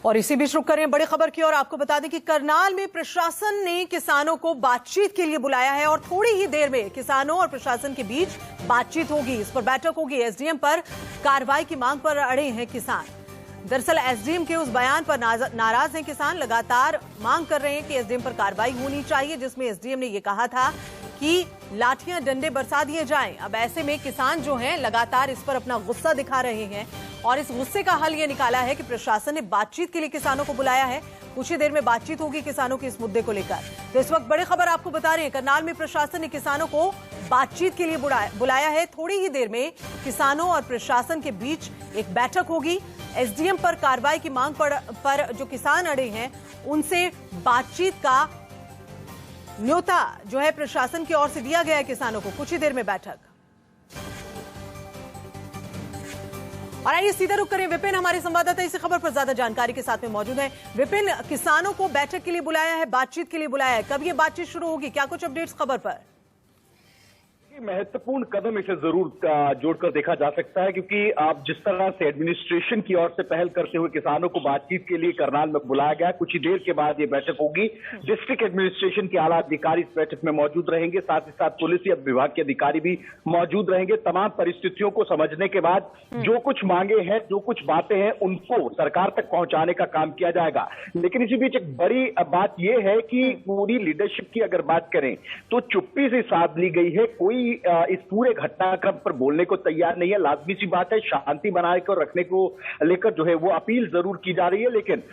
और इसी बीच रुक करें बड़ी खबर की और आपको बता दें कि करनाल में प्रशासन ने किसानों को बातचीत के लिए बुलाया है और थोड़ी ही देर में किसानों और प्रशासन के बीच बातचीत होगी। इस पर बैठक होगी। एसडीएम पर कार्रवाई की मांग पर अड़े हैं किसान। दरअसल एसडीएम के उस बयान पर नाराज हैं किसान। लगातार मांग कर रहे हैं कि एसडीएम पर कार्रवाई होनी चाहिए, जिसमें एसडीएम ने यह कहा था कि लाठियां डंडे बरसा दिए जाएं। अब ऐसे में किसान जो हैं लगातार इस पर अपना गुस्सा दिखा रहे हैं और इस गुस्से का हल ये निकाला है कि प्रशासन ने बातचीत के लिए किसानों को बुलाया है। कुछ ही देर में बातचीत होगी किसानों के इस मुद्दे को लेकर। तो इस वक्त बड़ी खबर आपको बता रहे हैं, करनाल में प्रशासन ने किसानों को बातचीत के लिए बुलाया है। थोड़ी ही देर में किसानों और प्रशासन के बीच एक बैठक होगी। एसडीएम पर कार्रवाई की मांग पर जो किसान अड़े हैं उनसे बातचीत का न्योता जो है प्रशासन की ओर से दिया गया है किसानों को। कुछ ही देर में बैठक। और आइए सीधा रुक करें, विपिन हमारे संवाददाता इसी खबर पर ज्यादा जानकारी के साथ में मौजूद है। विपिन, किसानों को बैठक के लिए बुलाया है, बातचीत के लिए बुलाया है, कब ये बातचीत शुरू होगी, क्या कुछ अपडेट्स खबर पर? महत्वपूर्ण कदम इसे जरूर जोड़कर देखा जा सकता है, क्योंकि आप जिस तरह से एडमिनिस्ट्रेशन की ओर से पहल करते हुए किसानों को बातचीत के लिए करनाल में बुलाया गया। कुछ ही देर के बाद ये बैठक होगी। डिस्ट्रिक्ट एडमिनिस्ट्रेशन के आला अधिकारी इस बैठक में मौजूद रहेंगे, साथ ही साथ पुलिस विभाग के अधिकारी भी मौजूद रहेंगे। तमाम परिस्थितियों को समझने के बाद जो कुछ मांगे हैं, जो कुछ बातें हैं, उनको सरकार तक पहुंचाने का काम किया जाएगा। लेकिन इसी बीच एक बड़ी बात यह है कि पूरी लीडरशिप की अगर बात करें तो चुप्पी से साध ली गई है। कोई इस पूरे घटनाक्रम पर बोलने को तैयार नहीं है। लाजमी सी बात है, शांति बनाए कर रखने को लेकर जो है वो अपील जरूर की जा रही है। लेकिन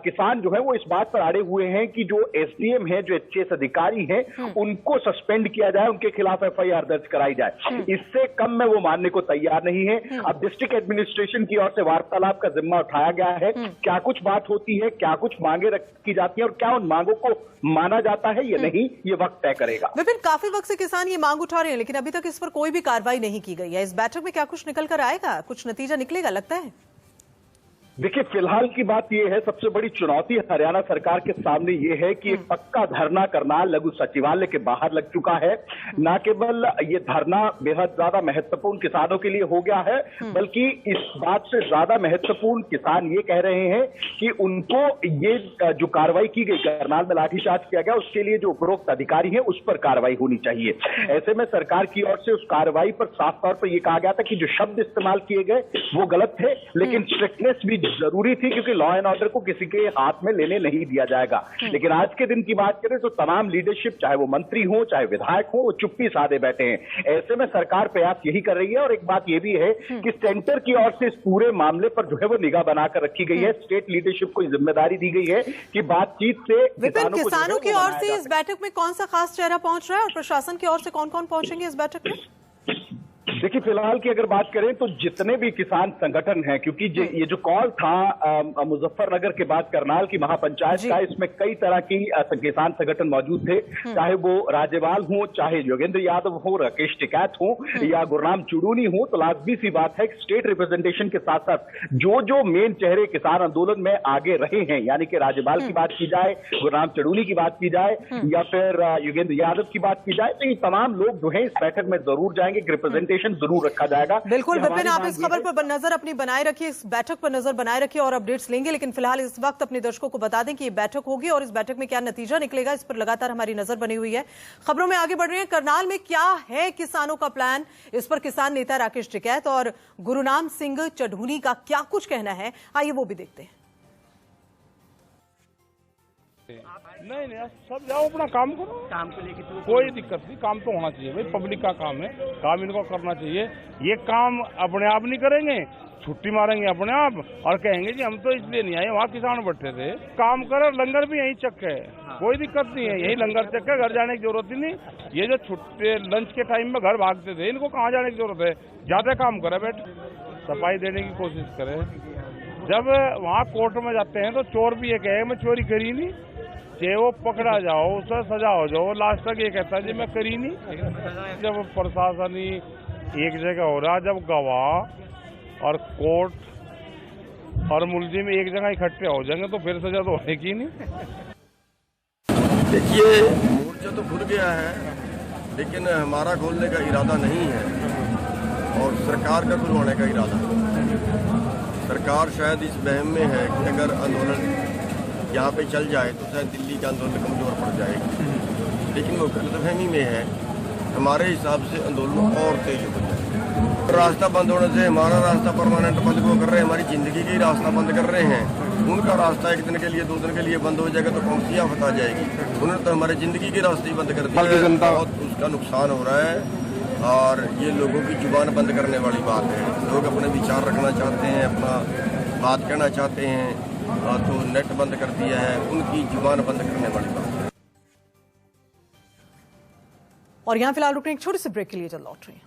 किसान जो है वो इस बात पर अड़े हुए हैं कि जो एसडीएम है, जो एचएएस अधिकारी हैं, उनको सस्पेंड किया जाए, उनके खिलाफ एफआईआर दर्ज कराई जाए। इससे कम में वो मानने को तैयार नहीं है। अब डिस्ट्रिक्ट एडमिनिस्ट्रेशन की ओर से वार्तालाप का जिम्मा उठाया गया है। क्या कुछ बात होती है, क्या कुछ मांगे रखी जाती है और क्या उन मांगों को माना जाता है या नहीं, ये वक्त तय करेगा। विपिन, काफी वक्त से किसान ये मांग उठा रहे हैं, लेकिन अभी तक इस पर कोई भी कार्रवाई नहीं की गई है। इस बैठक में क्या कुछ निकल कर आएगा, कुछ नतीजा निकलेगा लगता है? देखिए, फिलहाल की बात यह है, सबसे बड़ी चुनौती हरियाणा सरकार के सामने यह है कि एक पक्का धरना करनाल लघु सचिवालय के बाहर लग चुका है। न केवल ये धरना बेहद ज्यादा महत्वपूर्ण किसानों के लिए हो गया है, बल्कि इस बात से ज्यादा महत्वपूर्ण किसान ये कह रहे हैं कि उनको ये जो कार्रवाई की गई, करनाल में लाठीचार्ज किया गया, उसके लिए जो उपरोक्त अधिकारी है उस पर कार्रवाई होनी चाहिए। ऐसे में सरकार की ओर से उस कार्रवाई पर साफ तौर पर यह कहा गया था कि जो शब्द इस्तेमाल किए गए वो गलत थे, लेकिन स्ट्रिक्टनेस भी जरूरी थी, क्योंकि लॉ एंड ऑर्डर को किसी के हाथ में लेने नहीं दिया जाएगा। लेकिन आज के दिन की बात करें तो तमाम लीडरशिप, चाहे वो मंत्री हो चाहे विधायक हो, वो चुप्पी साधे बैठे हैं। ऐसे में सरकार प्रयास यही कर रही है। और एक बात यह भी है कि सेंटर की ओर से इस पूरे मामले पर जो है वो निगाह बनाकर रखी गई है। स्टेट लीडरशिप को जिम्मेदारी दी गई है कि बातचीत से किसानों की ओर से इस बैठक में कौन सा खास चेहरा पहुंच रहा है और प्रशासन की ओर से कौन कौन पहुंचेंगे इस बैठक में? देखिए, फिलहाल की अगर बात करें तो जितने भी किसान संगठन हैं, क्योंकि ये जो कॉल था मुजफ्फरनगर के बाद करनाल की महापंचायत का, इसमें कई तरह की किसान संगठन मौजूद थे। चाहे वो राज्यपाल हो, चाहे योगेंद्र यादव हो, राकेश टिकैत हो या गुरनाम चुड़ूनी हो, तो लाजमी सी बात है कि स्टेट रिप्रेजेंटेशन के साथ साथ जो मेन चेहरे किसान आंदोलन में आगे रहे हैं, यानी कि राज्यपाल की बात की जाए, गुरनाम चुड़ूनी की बात की जाए या फिर योगेंद्र यादव की बात की जाए, तो ये तमाम लोग जो है इस बैठक में जरूर जाएंगे। रिप्रेजेंटेशन जरूर रखा जाएगा। बिल्कुल विपिन, आप इस खबर पर नजर अपनी बनाए रखिए, इस बैठक पर नजर बनाए रखिए और अपडेट्स लेंगे। लेकिन फिलहाल इस वक्त अपने दर्शकों को बता दें कि ये बैठक होगी और इस बैठक में क्या नतीजा निकलेगा, इस पर लगातार हमारी नजर बनी हुई है। खबरों में आगे बढ़ रहे हैं। करनाल में क्या है किसानों का प्लान, इस पर किसान नेता राकेश टिकैत और गुरुनाम सिंह चढ़ूनी का क्या कुछ कहना है, आइए वो भी देखते हैं। नहीं, सब जाओ अपना काम करो, काम को लेके तो कोई दिक्कत नहीं। काम तो होना चाहिए भाई, पब्लिक का काम है, काम इनको करना चाहिए। ये काम अपने आप नहीं करेंगे, छुट्टी मारेंगे अपने आप और कहेंगे कि हम तो इसलिए नहीं आए, वहाँ किसान बैठे थे। काम करो, लंगर भी यही चक्क है, कोई दिक्कत नहीं है, यही लंगर चक्क है, घर जाने की जरूरत ही नहीं। ये जो छुट्टी लंच के टाइम में घर भागते थे, इनको कहाँ जाने की जरूरत है? ज्यादा काम करे, बैठ सफाई देने की कोशिश करे। जब वहाँ कोर्ट में जाते हैं तो चोर भी ये कहे मैं चोरी करी नहीं, चाहे वो पकड़ा जाओ, उससे सजा हो जाओ, लास्ट तक ये कहता है जी मैं करी नहीं। जब प्रशासन ही एक जगह हो रहा, जब गवाह और कोर्ट और मुलजिम एक जगह इकट्ठे हो जाएंगे तो फिर सजा तो होगी नहीं। देखिए, मोर्चा तो खुल गया है, लेकिन हमारा खोलने का इरादा नहीं है और सरकार का खुलवाने का इरादा है। सरकार शायद इस वहम में है कि अगर आंदोलन यहाँ पे चल जाए तो शायद दिल्ली का आंदोलन कमजोर पड़ जाएगा, लेकिन वो गलतफहमी में है। हमारे हिसाब से आंदोलन और तेज हो जाए। रास्ता बंद होने से हमारा रास्ता परमानेंट बंद क्यों कर रहे हैं? हमारी जिंदगी का ही रास्ता बंद कर रहे हैं। उनका रास्ता एक दिन के लिए 2 दिन के लिए बंद हो जाएगा तो कौन सी आफत आ जाएगी? उन्होंने तो हमारी जिंदगी के रास्ते ही बंद कर दिए। बहुत उसका नुकसान हो रहा है और ये लोगों की जुबान बंद करने वाली बात है। लोग अपने विचार रखना चाहते हैं, अपना बात कहना चाहते हैं, तो नेट बंद कर दिया है, उनकी जुबान बंद करने वाली बात है। और यहाँ फिलहाल रुकने एक छोटे से ब्रेक के लिए जल्द लौट रही हैं।